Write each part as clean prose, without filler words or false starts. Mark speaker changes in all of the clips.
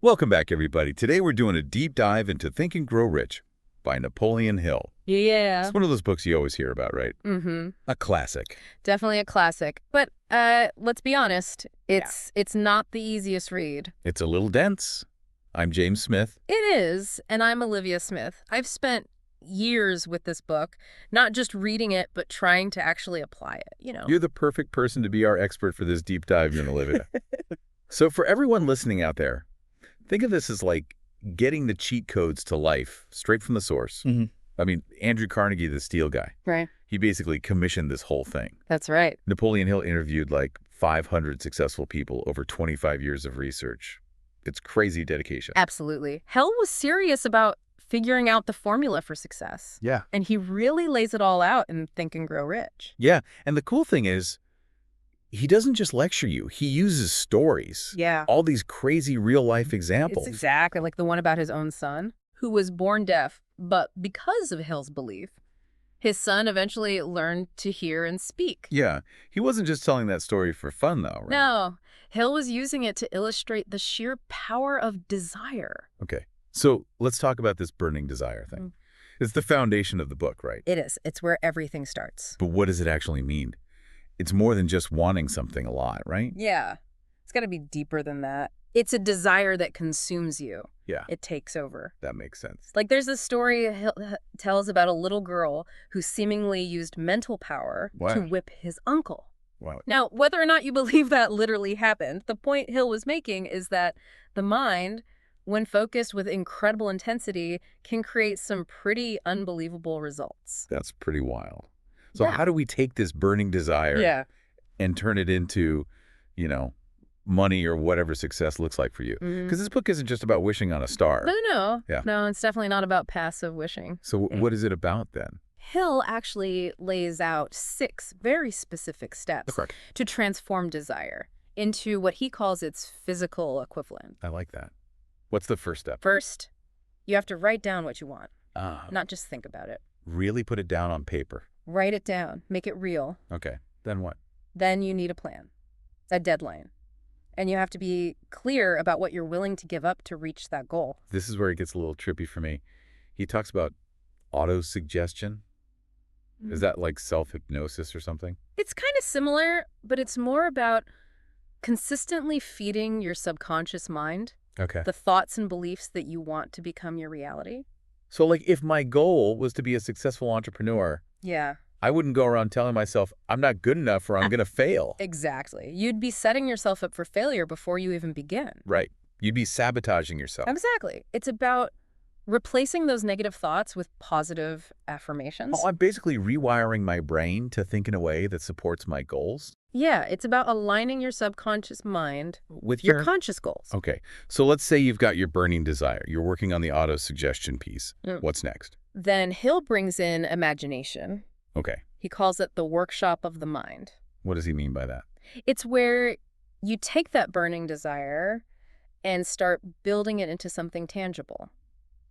Speaker 1: Welcome back, everybody. Today we're doing a deep dive into Think and Grow Rich by Napoleon Hill.
Speaker 2: Yeah.
Speaker 1: It's one of those books you always hear about, right?
Speaker 2: Mm-hmm.
Speaker 1: A classic.
Speaker 2: Definitely a classic. But let's be honest, it's not the easiest read.
Speaker 1: It's a little dense. I'm James Smith.
Speaker 2: It is, and I'm Olivia Smith. I've spent years with this book, not just reading it, but trying to actually apply it.
Speaker 1: You're the perfect person to be our expert for this deep dive, Olivia. So for everyone listening out there, think of this as like getting the cheat codes to life straight from the source.
Speaker 2: Mm-hmm.
Speaker 1: I mean, Andrew Carnegie, the Steel guy.
Speaker 2: Right.
Speaker 1: He basically commissioned this whole thing.
Speaker 2: That's right.
Speaker 1: Napoleon Hill interviewed like 500 successful people over 25 years of research. It's crazy dedication.
Speaker 2: Absolutely. Hill was serious about figuring out the formula for success.
Speaker 1: Yeah.
Speaker 2: And he really lays it all out in Think and Grow Rich.
Speaker 1: Yeah. And the cool thing is, he doesn't just lecture you. He uses stories.
Speaker 2: Yeah.
Speaker 1: All these crazy real-life examples.
Speaker 2: It's exactly like the one about his own son, who was born deaf, but because of Hill's belief, his son eventually learned to hear and speak.
Speaker 1: Yeah. He wasn't just telling that story for fun, though, right?
Speaker 2: No. Hill was using it to illustrate the sheer power of desire.
Speaker 1: Okay. So let's talk about this burning desire thing. It's the foundation of the book, right?
Speaker 2: It is. It's where everything starts.
Speaker 1: But what does it actually mean? It's more than just wanting something a lot, right?
Speaker 2: Yeah. It's got to be deeper than that. It's a desire that consumes you.
Speaker 1: Yeah.
Speaker 2: It takes over.
Speaker 1: That makes sense.
Speaker 2: Like there's this story Hill tells about a little girl who seemingly used mental power to whip his uncle.
Speaker 1: Wow.
Speaker 2: Now, whether or not you believe that literally happened, the point Hill was making is that the mind, when focused with incredible intensity, can create some pretty unbelievable results.
Speaker 1: That's pretty wild. So
Speaker 2: Yeah.
Speaker 1: how do we take this burning desire and turn it into, money or whatever success looks like for you? Because this book isn't just about wishing on a star.
Speaker 2: No.
Speaker 1: Yeah.
Speaker 2: No, it's definitely not about passive wishing.
Speaker 1: So what is it about then?
Speaker 2: Hill actually lays out 6 very specific steps to transform desire into what he calls its physical equivalent.
Speaker 1: I like that. What's the first step?
Speaker 2: First, you have to write down what you want, not just think about it.
Speaker 1: Really put it down on paper.
Speaker 2: Write it down. Make it real.
Speaker 1: Okay. Then what?
Speaker 2: Then you need a plan, a deadline. And you have to be clear about what you're willing to give up to reach that goal.
Speaker 1: This is where it gets a little trippy for me. He talks about auto-suggestion. Is that like self-hypnosis or something?
Speaker 2: It's kind of similar, but it's more about consistently feeding your subconscious mind the thoughts and beliefs that you want to become your reality.
Speaker 1: So like if my goal was to be a successful entrepreneur,
Speaker 2: Yeah.
Speaker 1: I wouldn't go around telling myself I'm not good enough or I'm going to fail.
Speaker 2: Exactly. You'd be setting yourself up for failure before you even begin.
Speaker 1: Right. You'd be sabotaging yourself.
Speaker 2: Exactly. It's about replacing those negative thoughts with positive affirmations.
Speaker 1: Oh, I'm basically rewiring my brain to think in a way that supports my goals.
Speaker 2: Yeah, it's about aligning your subconscious mind
Speaker 1: with
Speaker 2: your conscious goals.
Speaker 1: Okay. So let's say you've got your burning desire. You're working on the auto-suggestion piece. What's next?
Speaker 2: Then Hill brings in imagination.
Speaker 1: Okay.
Speaker 2: He calls it the workshop of the mind.
Speaker 1: What does he mean by that?
Speaker 2: It's where you take that burning desire and start building it into something tangible.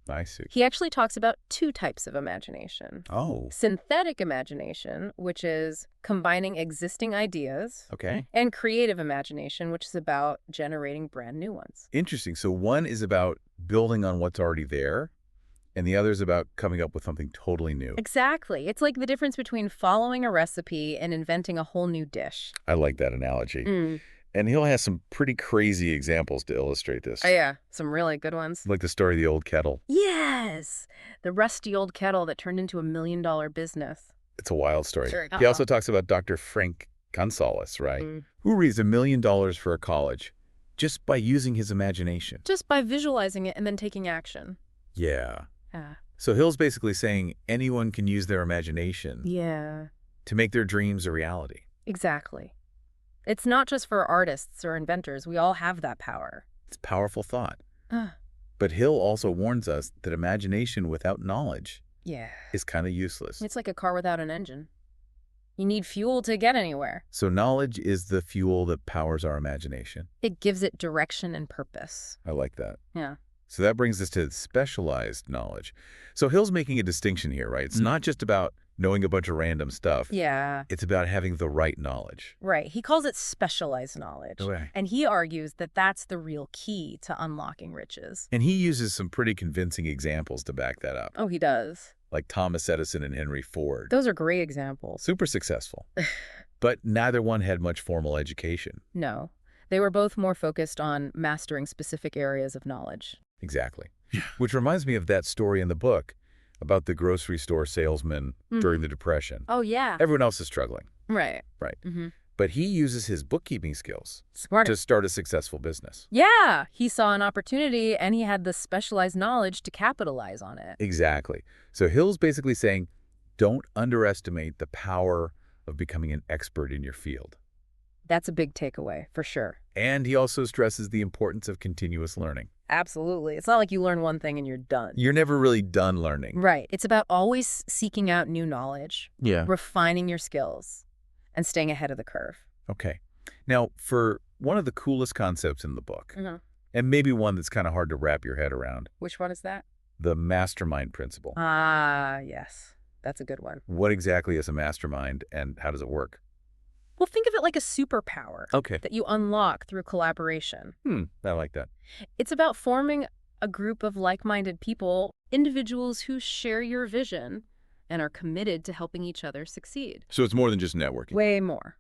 Speaker 1: I see.
Speaker 2: He actually talks about 2 types of imagination.
Speaker 1: Oh.
Speaker 2: Synthetic imagination, which is combining existing ideas.
Speaker 1: Okay.
Speaker 2: And creative imagination, which is about generating brand new ones.
Speaker 1: Interesting. So one is about building on what's already there, and the other is about coming up with something totally new.
Speaker 2: Exactly. It's like the difference between following a recipe and inventing a whole new dish.
Speaker 1: I like that analogy. And Hill has some pretty crazy examples to illustrate this.
Speaker 2: Oh, yeah. Some really good ones.
Speaker 1: Like the story of the old kettle.
Speaker 2: Yes. The rusty old kettle that turned into $1 million business.
Speaker 1: It's a wild story.
Speaker 2: Sure.
Speaker 1: He also talks about Dr. Frank Gonzalez, right? Who raised $1 million for a college just by using his imagination.
Speaker 2: Just by visualizing it and then taking action.
Speaker 1: Yeah. So Hill's basically saying anyone can use their imagination to make their dreams a reality.
Speaker 2: Exactly. It's not just for artists or inventors. We all have that power.
Speaker 1: It's a powerful thought. But Hill also warns us that imagination without knowledge is kind of useless.
Speaker 2: It's like a car without an engine. You need fuel to get anywhere.
Speaker 1: So knowledge is the fuel that powers our imagination.
Speaker 2: It gives it direction and purpose.
Speaker 1: I like that.
Speaker 2: Yeah.
Speaker 1: So that brings us to specialized knowledge. So Hill's making a distinction here, right? It's not just about knowing a bunch of random stuff.
Speaker 2: Yeah.
Speaker 1: It's about having the right knowledge.
Speaker 2: Right. He calls it specialized knowledge.
Speaker 1: Okay.
Speaker 2: And he argues that that's the real key to unlocking riches.
Speaker 1: And he uses some pretty convincing examples to back that up,
Speaker 2: Oh, he does.
Speaker 1: like Thomas Edison and Henry Ford.
Speaker 2: Those are great examples.
Speaker 1: Super successful. But neither one had much formal education.
Speaker 2: No. They were both more focused on mastering specific areas of knowledge.
Speaker 1: Exactly. Which reminds me of that story in the book about the grocery store salesman during the Depression.
Speaker 2: Oh, yeah.
Speaker 1: Everyone else is struggling.
Speaker 2: Right.
Speaker 1: Right.
Speaker 2: Mm-hmm.
Speaker 1: But he uses his bookkeeping skills
Speaker 2: Smart.
Speaker 1: to start a successful business.
Speaker 2: Yeah. He saw an opportunity and he had the specialized knowledge to capitalize on it.
Speaker 1: Exactly. So Hill's basically saying, don't underestimate the power of becoming an expert in your field.
Speaker 2: That's a big takeaway, for sure.
Speaker 1: And he also stresses the importance of continuous learning.
Speaker 2: Absolutely. It's not like you learn one thing and you're done.
Speaker 1: You're never really done learning.
Speaker 2: Right. It's about always seeking out new knowledge,
Speaker 1: Yeah.
Speaker 2: refining your skills, and staying ahead of the curve.
Speaker 1: Okay. Now, for one of the coolest concepts in the book,
Speaker 2: Mm-hmm.
Speaker 1: and maybe one that's kind of hard to wrap your head around,
Speaker 2: Which one is that?
Speaker 1: the mastermind principle.
Speaker 2: Ah, yes. That's a good one.
Speaker 1: What exactly is a mastermind and how does it work?
Speaker 2: Well, think of it like a superpower
Speaker 1: Okay.
Speaker 2: that you unlock through collaboration.
Speaker 1: I like that.
Speaker 2: It's about forming a group of like-minded people, individuals who share your vision and are committed to helping each other succeed.
Speaker 1: So it's more than just networking.
Speaker 2: Way more.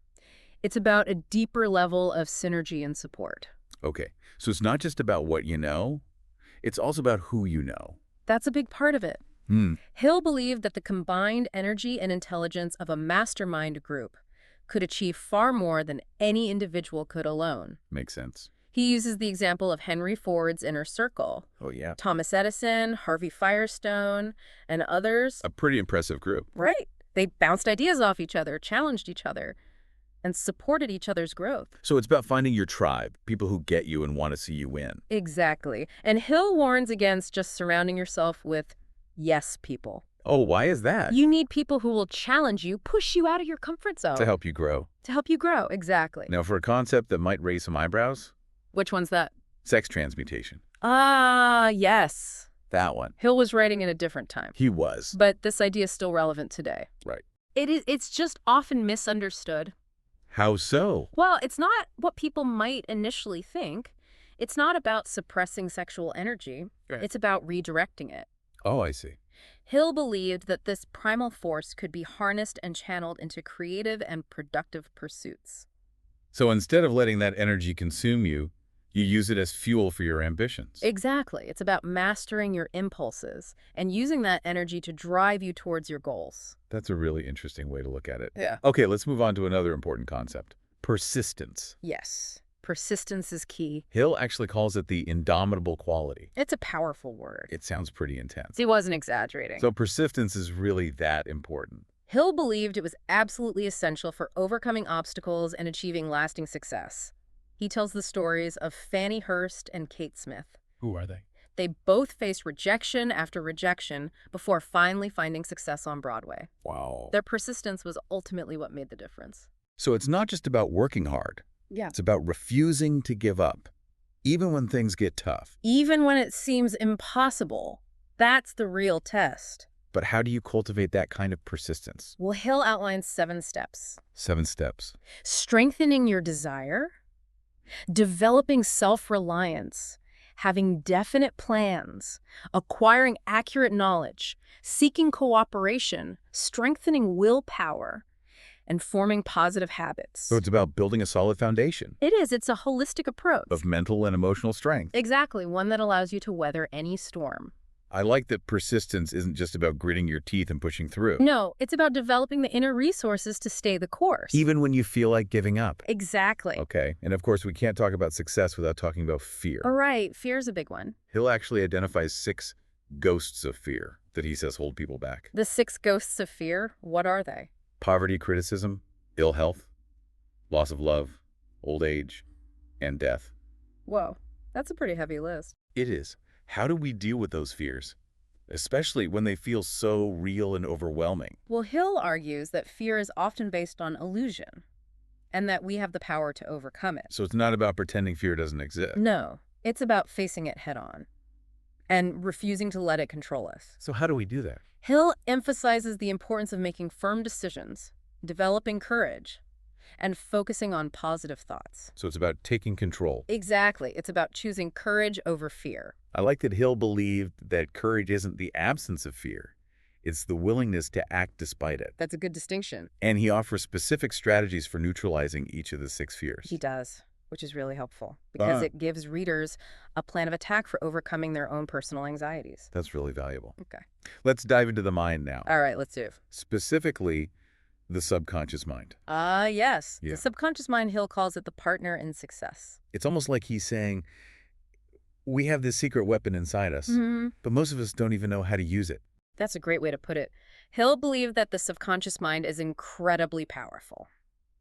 Speaker 2: It's about a deeper level of synergy and support.
Speaker 1: Okay. So it's not just about what you know, it's also about who you know.
Speaker 2: That's a big part of it. Hill believed that the combined energy and intelligence of a mastermind group could achieve far more than any individual could alone.
Speaker 1: Makes sense.
Speaker 2: He uses the example of Henry Ford's inner circle,
Speaker 1: Oh, yeah.
Speaker 2: Thomas Edison, Harvey Firestone, and others.
Speaker 1: A pretty impressive group.
Speaker 2: Right. They bounced ideas off each other, challenged each other, and supported each other's growth.
Speaker 1: So it's about finding your tribe, people who get you and want to see you win.
Speaker 2: Exactly. And Hill warns against just surrounding yourself with yes people.
Speaker 1: Oh, why is that?
Speaker 2: You need people who will challenge you, push you out of your comfort zone.
Speaker 1: To help you grow.
Speaker 2: To help you grow, exactly.
Speaker 1: Now, for a concept that might raise some eyebrows,
Speaker 2: Which one's that?
Speaker 1: sex transmutation.
Speaker 2: Ah, yes.
Speaker 1: That one.
Speaker 2: Hill was writing in a different time.
Speaker 1: He was.
Speaker 2: But this idea is still relevant today.
Speaker 1: Right.
Speaker 2: It's just often misunderstood.
Speaker 1: How so?
Speaker 2: Well, it's not what people might initially think. It's not about suppressing sexual energy.
Speaker 1: Right.
Speaker 2: It's about redirecting it.
Speaker 1: Oh, I see.
Speaker 2: Hill believed that this primal force could be harnessed and channeled into creative and productive pursuits.
Speaker 1: So instead of letting that energy consume you, you use it as fuel for your ambitions.
Speaker 2: Exactly. It's about mastering your impulses and using that energy to drive you towards your goals.
Speaker 1: That's a really interesting way to look at it.
Speaker 2: Yeah.
Speaker 1: Okay, let's move on to another important concept. Persistence.
Speaker 2: Yes. Persistence is key.
Speaker 1: Hill actually calls it the indomitable quality.
Speaker 2: It's a powerful word.
Speaker 1: It sounds pretty intense.
Speaker 2: He wasn't exaggerating.
Speaker 1: So persistence is really that important.
Speaker 2: Hill believed it was absolutely essential for overcoming obstacles and achieving lasting success. He tells the stories of Fannie Hurst and Kate Smith.
Speaker 1: Who are they?
Speaker 2: They both faced rejection after rejection before finally finding success on Broadway.
Speaker 1: Wow.
Speaker 2: Their persistence was ultimately what made the difference.
Speaker 1: So it's not just about working hard.
Speaker 2: Yeah.
Speaker 1: It's about refusing to give up, even when things get tough.
Speaker 2: Even when it seems impossible, that's the real test.
Speaker 1: But how do you cultivate that kind of persistence?
Speaker 2: Well, Hill outlines 7 steps.
Speaker 1: 7 steps.
Speaker 2: Strengthening your desire, developing self-reliance, having definite plans, acquiring accurate knowledge, seeking cooperation, strengthening willpower, and forming positive habits.
Speaker 1: So it's about building a solid foundation
Speaker 2: It is. It's a holistic approach.
Speaker 1: of mental and emotional strength.
Speaker 2: Exactly. One that allows you to weather any storm.
Speaker 1: I like that persistence isn't just about gritting your teeth and pushing through.
Speaker 2: No, it's about developing the inner resources to stay the course.
Speaker 1: Even when you feel like giving up.
Speaker 2: Exactly.
Speaker 1: Okay, and of course we can't talk about success without talking about fear.
Speaker 2: All right. Fear's a big one.
Speaker 1: Hill actually identifies 6 ghosts of fear that he says hold people back.
Speaker 2: The 6 ghosts of fear, what are they?
Speaker 1: Poverty, criticism, ill health, loss of love, old age, and death.
Speaker 2: Whoa, that's a pretty heavy list.
Speaker 1: It is. How do we deal with those fears? Especially when they feel so real and overwhelming.
Speaker 2: Well, Hill argues that fear is often based on illusion and that we have the power to overcome it.
Speaker 1: So it's not about pretending fear doesn't exist.
Speaker 2: No, it's about facing it head on. and refusing to let it control us.
Speaker 1: So how do we do that?
Speaker 2: Hill emphasizes the importance of making firm decisions, developing courage, and focusing on positive thoughts.
Speaker 1: So it's about taking control.
Speaker 2: Exactly. It's about choosing courage over fear.
Speaker 1: I like that Hill believed that courage isn't the absence of fear. It's the willingness to act despite it.
Speaker 2: That's a good distinction.
Speaker 1: And he offers specific strategies for neutralizing each of the 6 fears.
Speaker 2: He does, which is really helpful because it gives readers a plan of attack for overcoming their own personal anxieties.
Speaker 1: That's really valuable.
Speaker 2: Okay.
Speaker 1: Let's dive into the mind now.
Speaker 2: All right, let's do it.
Speaker 1: Specifically, the subconscious mind.
Speaker 2: Yes.
Speaker 1: Yeah.
Speaker 2: The subconscious mind, Hill calls it the partner in success.
Speaker 1: It's almost like he's saying, we have this secret weapon inside us, but most of us don't even know how to use it.
Speaker 2: That's a great way to put it. Hill believed that the subconscious mind is incredibly powerful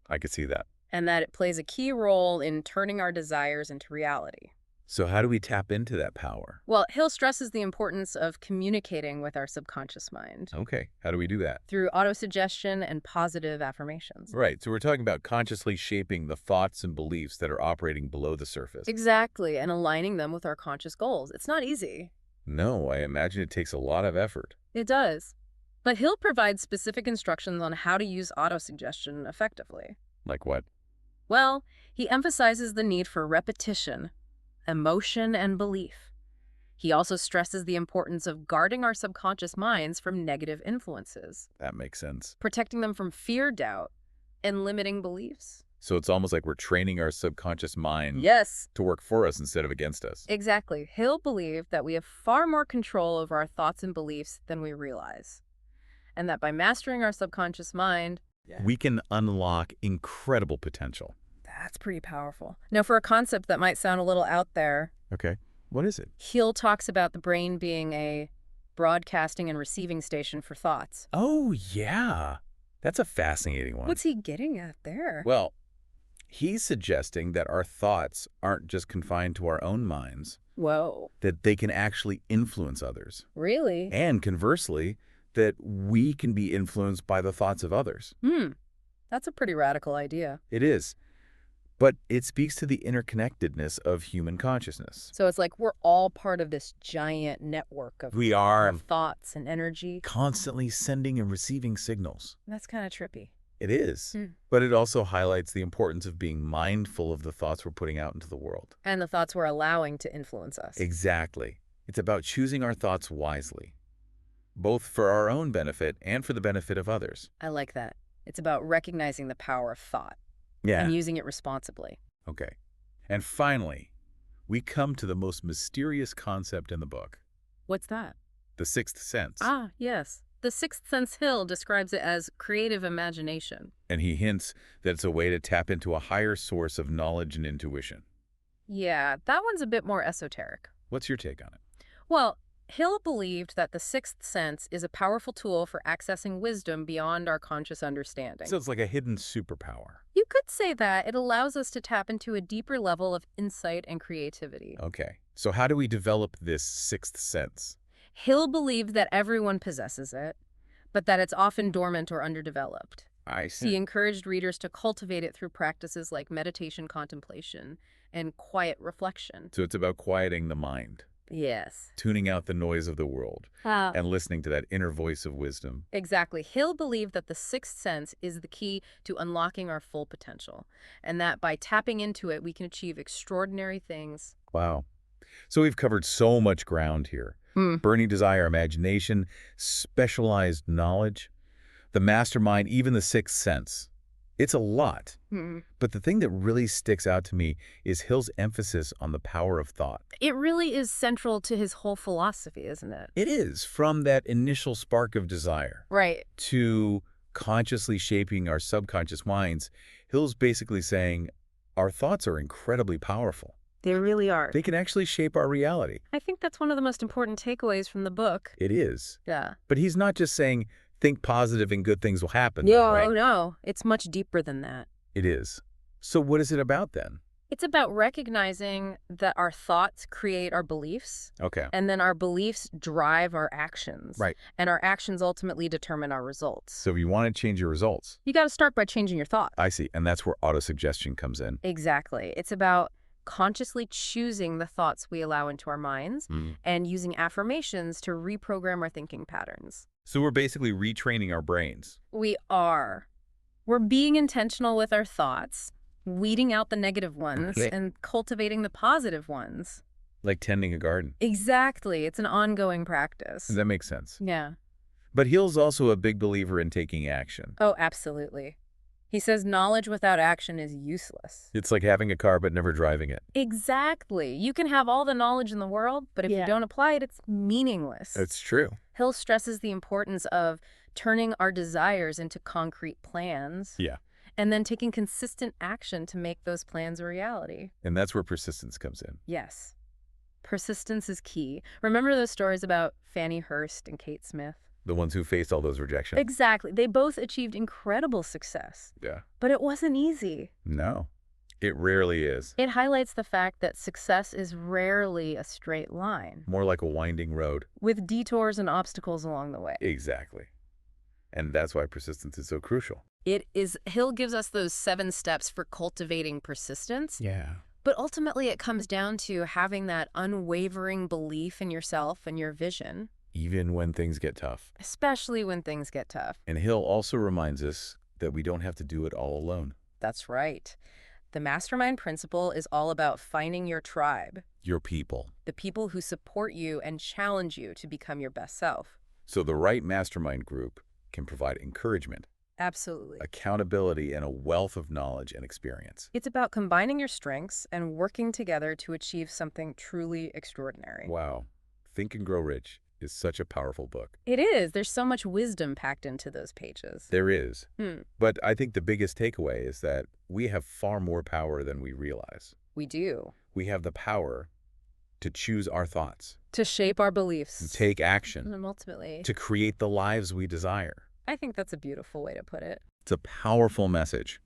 Speaker 1: I could see that.
Speaker 2: and that it plays a key role in turning our desires into reality.
Speaker 1: So how do we tap into that power?
Speaker 2: Well, Hill stresses the importance of communicating with our subconscious mind
Speaker 1: Okay, how do we do that?
Speaker 2: through autosuggestion and positive affirmations.
Speaker 1: Right, so we're talking about consciously shaping the thoughts and beliefs that are operating below the surface.
Speaker 2: Exactly, and aligning them with our conscious goals. It's not easy.
Speaker 1: No, I imagine it takes a lot of effort.
Speaker 2: It does. But Hill provides specific instructions on how to use autosuggestion effectively.
Speaker 1: Like what?
Speaker 2: Well, he emphasizes the need for repetition, emotion, and belief. He also stresses the importance of guarding our subconscious minds from negative influences,
Speaker 1: That makes sense.
Speaker 2: protecting them from fear, doubt, and limiting beliefs.
Speaker 1: So it's almost like we're training our subconscious mind
Speaker 2: Yes,
Speaker 1: to work for us instead of against us.
Speaker 2: exactly. Hill believed that we have far more control over our thoughts and beliefs than we realize, and that by mastering our subconscious mind,
Speaker 1: We can unlock incredible potential.
Speaker 2: that's pretty powerful. Now, for a concept that might sound a little out there,
Speaker 1: Okay, what is it?
Speaker 2: Hill talks about the brain being a broadcasting and receiving station for thoughts.
Speaker 1: Oh, yeah. That's a fascinating one.
Speaker 2: What's he getting at there?
Speaker 1: Well, he's suggesting that our thoughts aren't just confined to our own minds,
Speaker 2: Whoa.
Speaker 1: that they can actually influence others.
Speaker 2: Really?
Speaker 1: And conversely, that we can be influenced by the thoughts of others.
Speaker 2: That's a pretty radical idea.
Speaker 1: It is. But it speaks to the interconnectedness of human consciousness.
Speaker 2: So it's like we're all part of this giant network of
Speaker 1: We are
Speaker 2: thoughts and energy.
Speaker 1: constantly sending and receiving signals.
Speaker 2: That's kind of trippy.
Speaker 1: It is. But it also highlights the importance of being mindful of the thoughts we're putting out into the world.
Speaker 2: And the thoughts we're allowing to influence us.
Speaker 1: Exactly. It's about choosing our thoughts wisely, both for our own benefit and for the benefit of others.
Speaker 2: I like that. It's about recognizing the power of thought
Speaker 1: Yeah.
Speaker 2: and using it responsibly.
Speaker 1: Okay. And finally, we come to the most mysterious concept in the book,
Speaker 2: What's that?
Speaker 1: the sixth sense.
Speaker 2: Ah, yes. The Sixth Sense, Hill describes it as creative imagination.
Speaker 1: And he hints that it's a way to tap into a higher source of knowledge and intuition.
Speaker 2: Yeah, that one's a bit more esoteric.
Speaker 1: What's your take on it?
Speaker 2: Well, Hill believed that the sixth sense is a powerful tool for accessing wisdom beyond our conscious understanding.
Speaker 1: So it's like a hidden superpower.
Speaker 2: You could say that it allows us to tap into a deeper level of insight and creativity.
Speaker 1: Okay. So how do we develop this sixth sense?
Speaker 2: Hill believed that everyone possesses it, but that it's often dormant or underdeveloped.
Speaker 1: I
Speaker 2: He encouraged readers to cultivate it through practices like meditation, contemplation, and quiet reflection.
Speaker 1: So it's about quieting the mind,
Speaker 2: Yes.
Speaker 1: tuning out the noise of the world, and listening to that inner voice of wisdom.
Speaker 2: Exactly. Hill believed that the sixth sense is the key to unlocking our full potential, and that by tapping into it, we can achieve extraordinary things.
Speaker 1: Wow. So we've covered so much ground here. Burning desire, imagination, specialized knowledge, the mastermind, even the sixth sense. It's a lot. But the thing that really sticks out to me is Hill's emphasis on the power of thought.
Speaker 2: It really is central to his whole philosophy, isn't it?
Speaker 1: It is, from that initial spark of desire
Speaker 2: Right.
Speaker 1: to consciously shaping our subconscious minds. Hill's basically saying our thoughts are incredibly powerful.
Speaker 2: They really are.
Speaker 1: They can actually shape our reality.
Speaker 2: I think that's one of the most important takeaways from the book.
Speaker 1: It is.
Speaker 2: Yeah.
Speaker 1: But he's not just saying, think positive and good things will happen.
Speaker 2: No,
Speaker 1: right?
Speaker 2: no. It's much deeper than that.
Speaker 1: It is. So what is it about then?
Speaker 2: It's about recognizing that our thoughts create our beliefs,
Speaker 1: Okay.
Speaker 2: and then our beliefs drive our actions.
Speaker 1: Right.
Speaker 2: And our actions ultimately determine our results.
Speaker 1: So if you want to change your results,
Speaker 2: You got to start by changing your thoughts.
Speaker 1: I see. And that's where autosuggestion comes in.
Speaker 2: Exactly. It's about consciously choosing the thoughts we allow into our minds
Speaker 1: Mm.
Speaker 2: and using affirmations to reprogram our thinking patterns.
Speaker 1: So we're basically retraining our brains.
Speaker 2: We are. We're being intentional with our thoughts, weeding out the negative ones,
Speaker 1: Okay.
Speaker 2: and cultivating the positive ones.
Speaker 1: Like tending a garden.
Speaker 2: Exactly. It's an ongoing practice.
Speaker 1: That makes sense.
Speaker 2: Yeah.
Speaker 1: But Hill's also a big believer in taking action.
Speaker 2: Oh, absolutely. He says knowledge without action is useless.
Speaker 1: It's like having a car but never driving it.
Speaker 2: Exactly. You can have all the knowledge in the world, but if you don't apply it, it's meaningless.
Speaker 1: That's true.
Speaker 2: Hill stresses the importance of turning our desires into concrete plans.
Speaker 1: Yeah.
Speaker 2: And then taking consistent action to make those plans a reality.
Speaker 1: And that's where persistence comes in.
Speaker 2: Yes. Persistence is key. Remember those stories about Fannie Hurst and Kate Smith?
Speaker 1: The ones who faced all those rejections.
Speaker 2: Exactly. They both achieved incredible success.
Speaker 1: Yeah.
Speaker 2: But it wasn't easy.
Speaker 1: No. It rarely is.
Speaker 2: It highlights the fact that success is rarely a straight line,
Speaker 1: More like a winding road.
Speaker 2: with detours and obstacles along the way.
Speaker 1: Exactly. And that's why persistence is so crucial.
Speaker 2: It is. Hill gives us those 7 steps for cultivating persistence.
Speaker 1: Yeah.
Speaker 2: But ultimately, it comes down to having that unwavering belief in yourself and your vision,
Speaker 1: Even when things get tough.
Speaker 2: especially when things get tough.
Speaker 1: And Hill also reminds us that we don't have to do it all alone.
Speaker 2: That's right. The mastermind principle is all about finding your tribe,
Speaker 1: Your people.
Speaker 2: the people who support you and challenge you to become your best self.
Speaker 1: So the right mastermind group can provide encouragement,
Speaker 2: Absolutely.
Speaker 1: accountability, and a wealth of knowledge and experience.
Speaker 2: It's about combining your strengths and working together to achieve something truly extraordinary.
Speaker 1: Wow. Think and Grow Rich is such a powerful book.
Speaker 2: It is. There's so much wisdom packed into those pages.
Speaker 1: There is.
Speaker 2: Hmm.
Speaker 1: But I think the biggest takeaway is that we have far more power than we realize.
Speaker 2: We do.
Speaker 1: We have the power to choose our thoughts,
Speaker 2: To shape our beliefs.
Speaker 1: to take action,
Speaker 2: And ultimately,
Speaker 1: to create the lives we desire.
Speaker 2: I think that's a beautiful way to put it.
Speaker 1: It's a powerful message.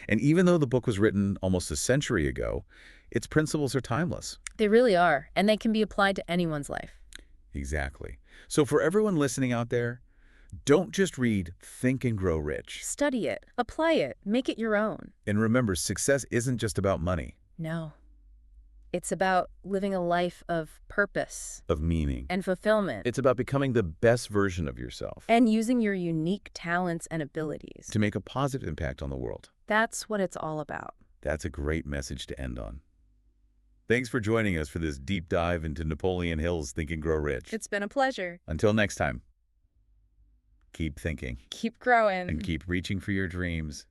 Speaker 1: And even though the book was written almost a century ago, its principles are timeless.
Speaker 2: They really are, and they can be applied to anyone's life.
Speaker 1: Exactly. So for everyone listening out there, don't just read Think and Grow Rich.
Speaker 2: Study it, apply it, make it your own.
Speaker 1: And remember, success isn't just about money,
Speaker 2: No. It's about living a life of purpose
Speaker 1: of meaning.
Speaker 2: and fulfillment,
Speaker 1: It's about becoming the best version of yourself
Speaker 2: and using your unique talents and abilities.
Speaker 1: to make a positive impact on the world.
Speaker 2: That's what it's all about.
Speaker 1: That's a great message to end on. Thanks for joining us for this deep dive into Napoleon Hill's Think and Grow Rich.
Speaker 2: It's been a pleasure.
Speaker 1: Until next time, keep thinking
Speaker 2: Keep growing.
Speaker 1: and keep reaching for your dreams.